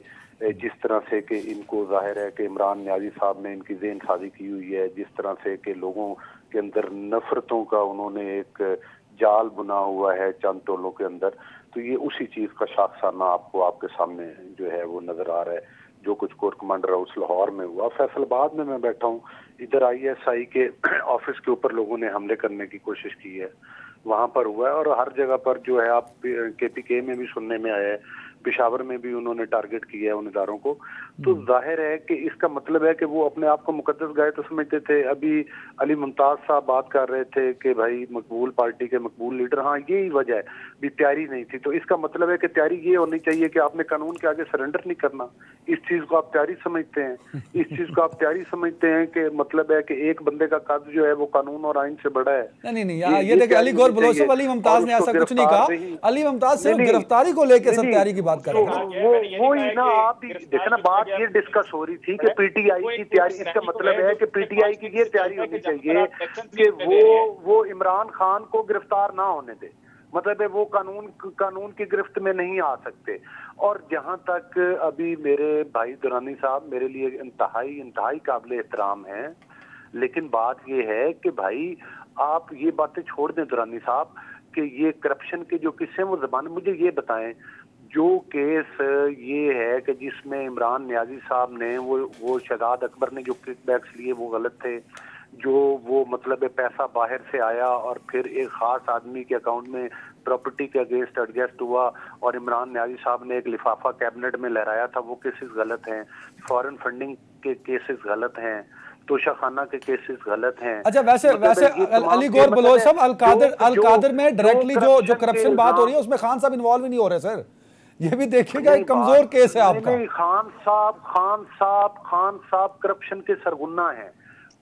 C: जिस तरह से कि इनको जाहिर है कि इमरान न्याजी साहब ने इनकी ज़हन साजी की हुई है, जिस तरह से कि लोगों के अंदर नफरतों का उन्होंने एक जाल बुना हुआ है चंद टोलों के अंदर, तो ये उसी चीज़ का शाखसाना आपको आपके सामने जो है वो नज़र आ रहा है। जो कुछ कोर कमांडर हाउस लाहौर में हुआ, फैसलाबाद में मैं बैठा हूँ, इधर ISI के ऑफिस के ऊपर लोगों ने हमले करने की कोशिश की है, वहां पर हुआ है। और हर जगह पर जो है आप KPK में भी सुनने में आया है, पेशावर में भी उन्होंने टारगेट किया है उन इदारों को। तो जाहिर है कि इसका मतलब है कि वो अपने आप को मुकद्दस गाय तो समझते थे। अभी अली मुमताज साहब बात कर रहे थे कि भाई मकबूल पार्टी के मकबूल लीडर, हाँ यही वजह है भी तैयारी नहीं थी। तो इसका मतलब है कि तैयारी ये होनी चाहिए कि आपने कानून के आगे सरेंडर नहीं करना। इस चीज को आप तैयारी समझते हैं, इस चीज को आप तैयारी समझते हैं कि मतलब है कि एक बंदे का कद जो है वो कानून और आइन से बड़ा है।
A: नहीं, ये देखिए अली गौर बलोच साहब, अली मुमताज ने ऐसा कुछ नहीं कहा। अली मुमताज सिर्फ गिरफ्तारी को लेकर सब तैयारी की बात कर रहे हैं।
C: वो ही ना, आप देखे ना, बात ये डिस्कस हो रही थी कि PTI की तैयारी, इसका मतलब है कि PTI की ये तैयारी होनी चाहिए कि वो इमरान खान को गिरफ्तार ना होने दे, मतलब है वो कानून की गिरफ्त में नहीं आ सकते। और जहां तक अभी मेरे भाई दुरानी साहब मेरे लिए इंतहाई काबिल एहतराम हैं, लेकिन बात ये है कि भाई आप ये बातें छोड़ दें दुरानी साहब कि ये करप्शन के जो किस्से वो ज़बान, मुझे ये बताएं जो केस ये है कि जिसमें इमरान न्याजी साहब ने वो शहजाद अकबर ने जो किकबैक्स लिए वो गलत थे, जो वो मतलब है पैसा बाहर से आया और फिर एक खास आदमी के अकाउंट में प्रॉपर्टी के अगेंस्ट एडजस्ट हुआ और इमरान न्याजी साहब ने एक लिफाफा कैबिनेट में लहराया था, वो केसेस गलत हैं। फॉरेन फंडिंग के केसेस गलत हैं, तोशाखाना के केसेस गलत हैं।
A: अच्छा, वैसे अली गौर बलोच साहब, अल-कादर में डायरेक्टली जो करप्शन बात हो रही है उसमें खान साहब इन्वॉल्व ही नहीं हो रहे सर, ये भी देखिएगा एक कमजोर केस है आपका।
C: नहीं, खान साहब करप्शन के सरगुना हैं,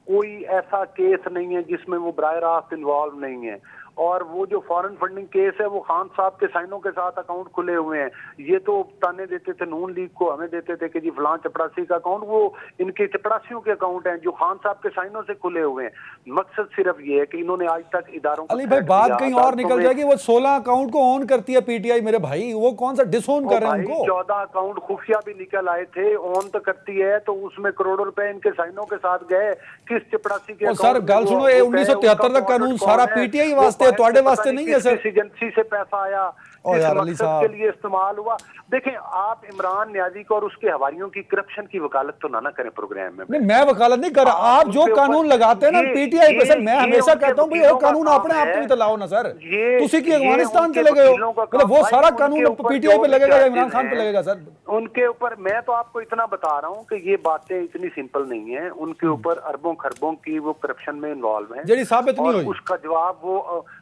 C: कोई ऐसा केस नहीं है जिसमें वो बराह रास्त इन्वॉल्व नहीं है। और वो जो फॉरेन फंडिंग केस है वो खान साहब के साइनों के साथ अकाउंट खुले हुए हैं। ये तो ताने देते थे नून लीग को, हमें देते थे कि जी फलां चपड़ासी का अकाउंट, वो इनके चपड़ासियों के अकाउंट हैं जो खान साहब के साइनों से खुले हुए हैं। मकसद सिर्फ ये है कि इन्होंने आज तक इदारों को,
A: अली भाई बात कहीं और निकल जाएगी। वो 16 अकाउंट को ऑन करती है PTI मेरे भाई, वो कौन सा डिसऑन कर रहे हैं उनको?
C: 14 अकाउंट खुफिया भी निकल आए थे, ऑन तो करती है, तो उसमें करोड़ों रुपए इनके साइनों के साथ गए। किस चपड़ासी के
A: सर गल सुनो, 1973 का कानून सारा PTI वास्ते, ਤੁਹਾਡੇ वास्ते नहीं है सर।
C: एजेंसी से पैसा आया, किस मकसद के लिए इस्तेमाल हुआ। देखें, आप इमरान न्याजी को और उसके हवारियों की करप्शन की वकालत तो ना करें प्रोग्राम में।
A: नहीं, मैं वकालत नहीं कर रहा, आप जो कानून लगाते हैं ना PTI पे सर, मैं हमेशा कहता हूं भाई ये कानून अपने आप तो लाओ ना सर। तुसी की अफगानिस्तान चले गए हो, मतलब वो सारा कानून PTI पे लगेगा या इमरान खान पे लगेगा सर?
C: उनके ऊपर मैं तो आपको इतना बता रहा हूं कि ये बातें इतनी सिंपल नहीं है। उनके ऊपर अरबों खरबों की वो करप्शन में इन्वॉल्व है,
A: जेडी साबित नहीं हुई,
C: उसका जवाब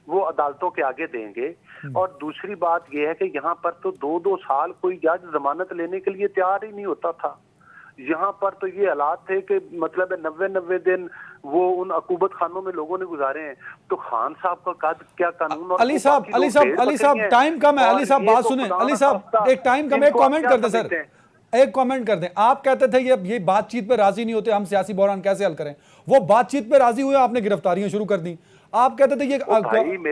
C: वो अदालतों के आगे देंगे। और दूसरी बात यह है कि यहाँ पर तो 2-2 साल कोई जज जमानत लेने के लिए तैयार ही नहीं होता था। यहाँ पर तो ये हालात थे कि मतलब 90 दिन वो उन अकूबत खानों में लोगों ने गुजारे हैं। तो खान साहब का क्या कानून।
A: अली साहब टाइम कम है, अली साहब बात सुने, अली साहब एक टाइम कम, एक कमेंट कर दे सर, एक कमेंट कर दें। आप कहते थे ये बातचीत पे राजी नहीं होते, हम सियासी बहरान कैसे हल करें, वो बातचीत पे राजी हुए, आपने गिरफ्तारियां शुरू कर दी। आप कहते थे ये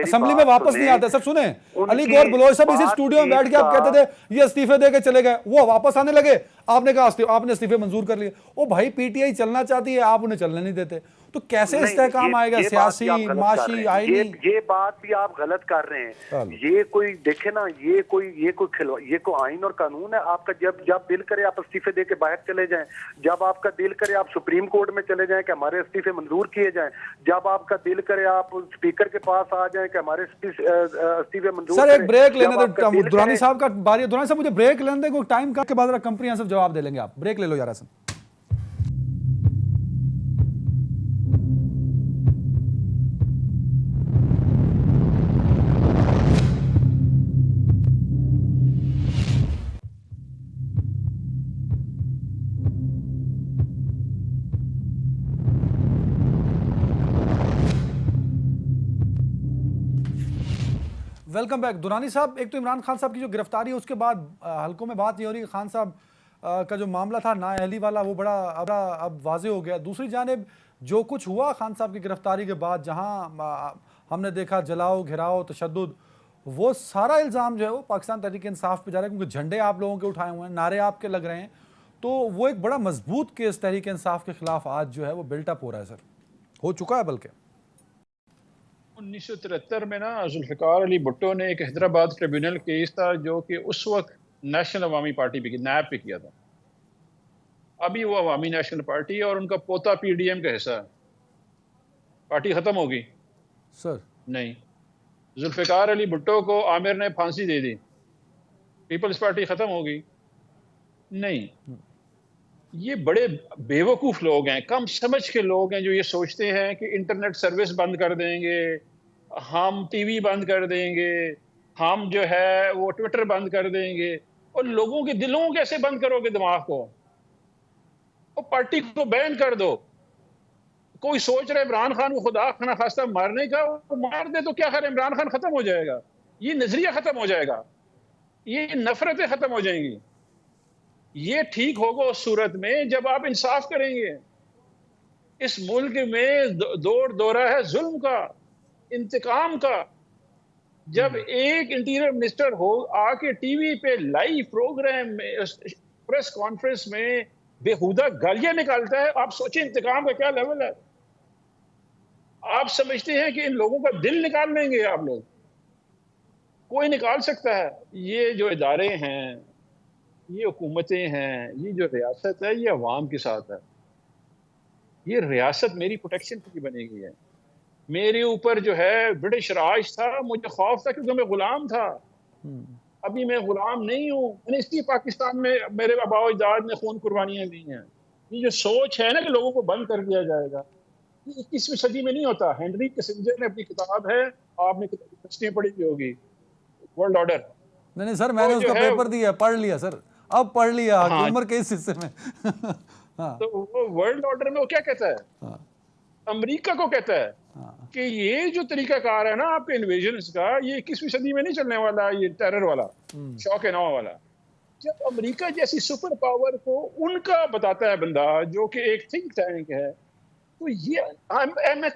A: असेंबली में वापस नहीं आते। सर सुने, अली गौर बलोच साहब इसी स्टूडियो में बैठ के आप कहते थे ये इस्तीफे दे के चले गए, वो वापस आने लगे, आपने कहा आपने इस्तीफे मंजूर कर लिए। ओ भाई PTI चलना चाहती है, आप उन्हें चलने नहीं देते, तो कैसे इस्तेहकाम आएगा सियासी माशी आईनी?
C: ये बात भी आप गलत कर रहे हैं। ये कोई देखे ना, ये कोई आइन और कानून है आपका। जब दिल करे आप इस्तीफे दे के बाहर चले जाएं, जब आपका दिल करे आप सुप्रीम कोर्ट में चले जाएं कि हमारे इस्तीफे मंजूर किए जाएं, जब आपका दिल करे आप स्पीकर के पास आ जाएं कि हमारे इस्तीफे मंजूर।
A: सर एक ब्रेक लेने दो, दुरानी साहब का बारी। दुरानी साहब मुझे ब्रेक लेने दो, टाइम के बाद कंप्रीहेंसिव जवाब दे लेंगे आप। ब्रेक ले लो यार। Welcome back. दुरानी साहब, एक तो इमरान खान साहब की जो गिरफ्तारी है उसके बाद हल्कों में बात ये हो रही है खान साहब का जो मामला था नाअहली वाला, वो बड़ा अब वाजे हो गया। दूसरी जानिब जो कुछ हुआ खान साहब की गिरफ्तारी के बाद, जहां हमने देखा जलाओ, घेराव, तशद्दुद, वो सारा इल्ज़ाम जो है वो पाकिस्तान तहरीक इंसाफ पे जा रहा है, क्योंकि झंडे आप लोगों के उठाए हुए हैं, नारे आपके लग रहे हैं। तो वो एक बड़ा मजबूत केस तहरीक इंसाफ के खिलाफ आज जो है वो बिल्टअप हो रहा है सर, हो चुका है बल्कि।
B: 1973 में ना जुल्फ़िकार अली भुट्टो ने एक हैदराबाद ट्रिब्यूनल केस था जो कि उस वक्त नेशनल अवामी पार्टी पे, नैब पे किया था। अभी वो अवामी नेशनल पार्टी है और उनका पोता पीडीएम का हिस्सा है। पार्टी खत्म होगी?
A: सर
B: नहीं। जुल्फ़िकार अली भुट्टो को आमिर ने फांसी दे दी, पीपल्स पार्टी खत्म होगी? नहीं। ये बड़े बेवकूफ़ लोग हैं, कम समझ के लोग हैं जो ये सोचते हैं कि इंटरनेट सर्विस बंद कर देंगे, हम टीवी बंद कर देंगे, हम जो है वो ट्विटर बंद कर देंगे। और लोगों के दिलों को कैसे बंद करोगे, दिमाग को? और पार्टी को बैन कर दो। कोई सोच रहा है इमरान खान को खुदा खाना खास्ता मारने का, वो मार दे तो क्या खैर, इमरान खान खत्म हो जाएगा, ये नजरिया खत्म हो जाएगा, ये नफरतें खत्म हो जाएंगी। ये ठीक होगा उस सूरत में जब आप इंसाफ करेंगे। इस मुल्क में दौर दौरा है जुल्म का, इंतकाम का। जब एक इंटीरियर मिनिस्टर हो आके टीवी पे लाइव प्रोग्राम में, प्रेस कॉन्फ्रेंस में बेहुदा गालियां निकालता है, आप सोचिए इंतकाम का क्या लेवल है। आप समझते हैं कि इन लोगों का दिल निकाल लेंगे आप लोग? कोई निकाल सकता है? ये जो इदारे हैं, ये हुकूमतें हैं, ये जो रियासत है, ये अवाम के साथ है। ये रियासत मेरी प्रोटेक्शन के लिए बनी हुई है। मेरे ऊपर जो है ब्रिटिश राज था, मुझे खौफ था क्योंकि मैं गुलाम था। अभी मैं गुलाम नहीं हूँ। मैंने इसलिए पाकिस्तान में मेरे आबा अजदाद ने खून कुर्बानियां दी हैं। ये जो सोच है ना कि लोगों को बंद कर दिया जाएगा, ये 21वीं सदी में नहीं होता। हेनरी किसिंजर ने अपनी किताब है, आपने किताब पढ़ी भी होगी, वर्ल्ड ऑर्डर।
A: नहीं सर, मैंने उसका पेपर दिया, पढ़ लिया सर, अब पढ़ लिया।
B: हाँ,
A: उम्र के इस हिस्से में हाँ,
B: तो वो वर्ल्ड ऑर्डर में वो क्या कहता है?
A: हाँ,
B: अमेरिका को कहता है
A: हाँ,
B: कि ये जो तरीकाकार है ना आपके इन्वेजन का, ये 21वीं सदी में नहीं चलने वाला, ये टेरर वाला, शौक ए नौ वाला। जब अमेरिका जैसी सुपर पावर को उनका बताता है बंदा जो कि एक थिंक टैंक है, तो ये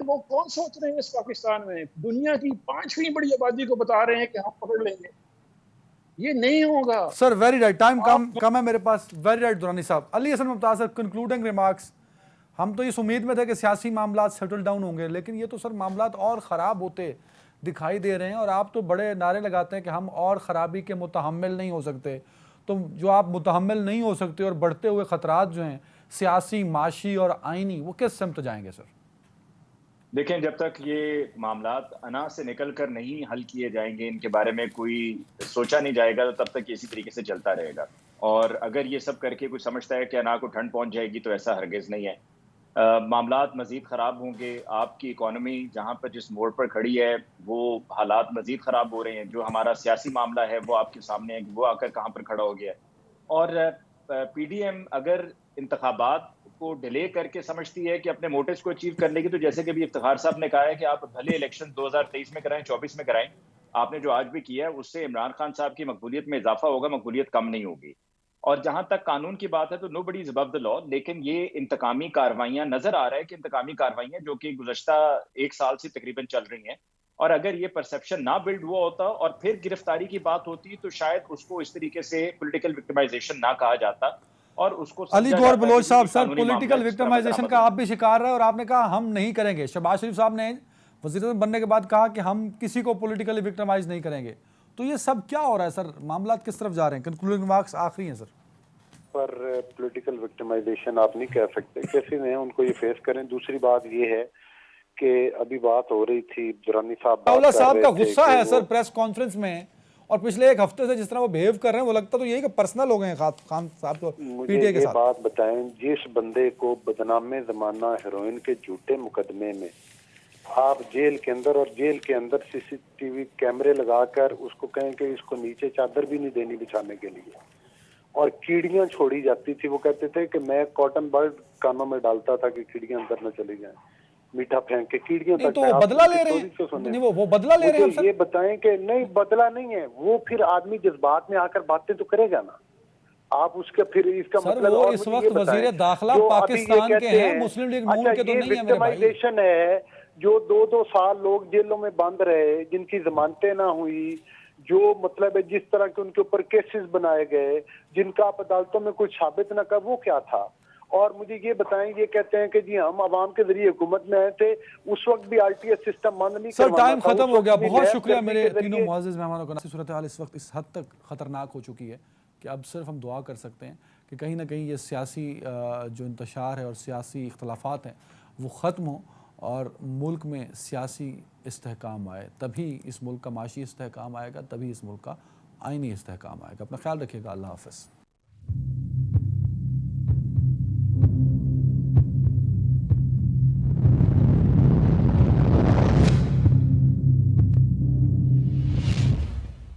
B: वो कौन सोच रहे हैं इस पाकिस्तान में? दुनिया की 5वीं बड़ी आबादी को बता रहे हैं कि हम पकड़ लेंगे। ये नहीं होगा
A: सर। वेरी राइट, टाइम कम है मेरे पास। वेरी राइट दुरानी साहब। Ali Hasan Mumtaz sir, concluding remarks. हम तो इस उम्मीद में थे कि सियासी मामला सेटल डाउन होंगे, लेकिन ये तो सर मामला और ख़राब होते दिखाई दे रहे हैं, और आप तो बड़े नारे लगाते हैं कि हम और ख़राबी के मुतहम्मिल नहीं हो सकते। तो जो आप मुतहम्मिल नहीं हो सकते और बढ़ते हुए ख़तरात जो हैं सियासी, माशी और आइनी, वो किस समत जाएंगे सर?
D: देखें, जब तक ये मामलात अना से निकल कर नहीं हल किए जाएंगे, इनके बारे में कोई सोचा नहीं जाएगा, तो तब तक इसी तरीके से चलता रहेगा। और अगर ये सब करके कोई समझता है कि अना को ठंड पहुंच जाएगी, तो ऐसा हरगिज़ नहीं है। मामलात मज़ीद ख़राब होंगे। आपकी इकॉनमी जहाँ पर जिस मोड़ पर खड़ी है, वो हालात मज़ीद ख़राब हो रहे हैं। जो हमारा सियासी मामला है वो आपके सामने है कि वो आकर कहाँ पर खड़ा हो गया है। और पीडीएम अगर इंतखाबात को डिले करके समझती है कि अपने मोटिव्स को अचीव कर लेगी, तो जैसे कि अभी इफ्तिखार साहब ने कहा है कि आप भले इलेक्शन 2023 में कराएं, 24 में कराएं, आपने जो आज भी किया है उससे इमरान खान साहब की मकबूलियत में इजाफा होगा, मकबूलियत कम नहीं होगी। और जहां तक कानून की बात है तो nobody is above the law, लेकिन ये इंतकामी कार्रवाइयां नजर आ रहा है कि इंतकामी कार्रवाइयां जो कि गुज़श्ता 1 साल से तकरीबन चल रही हैं, और अगर ये परसेप्शन ना बिल्ड हुआ होता और फिर गिरफ्तारी की बात होती तो शायद उसको इस तरीके से पॉलिटिकल विक्टिमाइजेशन ना कहा जाता और उसको
A: अली गौर बलोच साहब, सर पॉलिटिकल विक्टिमाइजेशन का आप भी शिकार है और आपने कहा हम नहीं करेंगे। शहबाज शरीफ साहब ने वज़ीर बनने के बाद कहा कि हम किसी को पॉलिटिकली विक्टिमाइज नहीं करेंगे। तो ये सब क्या हो रहा है सर? मामला किस तरफ जा रहे हैं? कंक्लूडिंग रिमार्क्स आखिरी हैं सर।
C: पर पॉलिटिकल विक्टिमाइजेशन आप नहीं कह सकते, कैसे नहीं, उनको ये फेस करें। दूसरी बात ये है कि अभी बात हो रही थी, दुरानी साहब
A: का गुस्सा है सर प्रेस कॉन्फ्रेंस में, और पिछले 1 हफ्ते से जिस तरह वो बिहेव कर रहे हैं, वो लगता तो यही कि पर्सनल हो गए हैं खान साहब तो पीटीआई के साथ।
C: बात बताएं, जिस बंदे को बदनामे जमाना हेरोइन के झूठे मुकदमे में आप जेल के अंदर, और जेल के अंदर सीसीटीवी कैमरे लगाकर उसको कहें कि इसको नीचे चादर भी नहीं देनी बिछाने के लिए, और कीड़ियां छोड़ी जाती थी, वो कहते थे कि मैं कॉटन बर्ड कानों में डालता था कि कीड़ियां अंदर न चली जाएं, मीठा फेंक के कीड़ियां तक।
A: तो बदला ले रहे हैं, नहीं वो बदला ले रहे हैं सर।
C: ये बताएं कि नहीं, बदला नहीं है वो, फिर आदमी जज्बात में आकर बातें तो करेगा ना। आप उसके फिर इसका
A: सर
C: मतलब
A: वो
C: और
A: इस
C: मुझे
A: वक्त
C: ये बताएं,
A: वजीर दाखिला
C: जो अभी ये
A: पाकिस्तान के
C: कहते
A: हैं, मुस्लिम लीग नून
C: अच्छा
A: के तो
C: ये
A: नहीं है मेरे भाई।
C: विक्टिमाइजेशन है, जो 2-2 साल लोग जेलों में बंद रहे, जिनकी जमानतें ना हुई, जो मतलब है जिस तरह के उनके ऊपर केसेस बनाए गए, जिनका आप अदालतों में कुछ साबित ना कर, वो क्या था? और मुझे ये बताएं, ये कहते हैं कि जी हम आवाम के जरिए हुकूमत में आए थे, उस वक्त भी आरटीएस सिस्टम बंद नहीं
A: सर
C: करवाना
A: टाइम
C: था,
A: खत्म
C: उस
A: हो
C: वक्त
A: गया,
C: भी
A: बहुत
C: नैब
A: शुक्रिया
C: कर्मी
A: मेरे
C: के
A: तीनों
C: जरिए।
A: मुअज़्ज़िज़ मेहमानों का। सूरत हाल इस वक्त इस हद तक ख़तरनाक हो चुकी है कि अब सिर्फ हम दुआ कर सकते हैं कि कहीं ना कहीं ये सियासी जो इंतशार है और सियासी इख्तलाफात हैं वो ख़त्म हो और मुल्क में सियासी इस्तेहकाम आए, तभी इस मुल्क का माशी इस्तेहकाम आएगा, तभी इस मुल्क का आइनी इस्तेहकाम आएगा। अपना ख्याल रखिएगा। अल्लाह हाफ़िज़।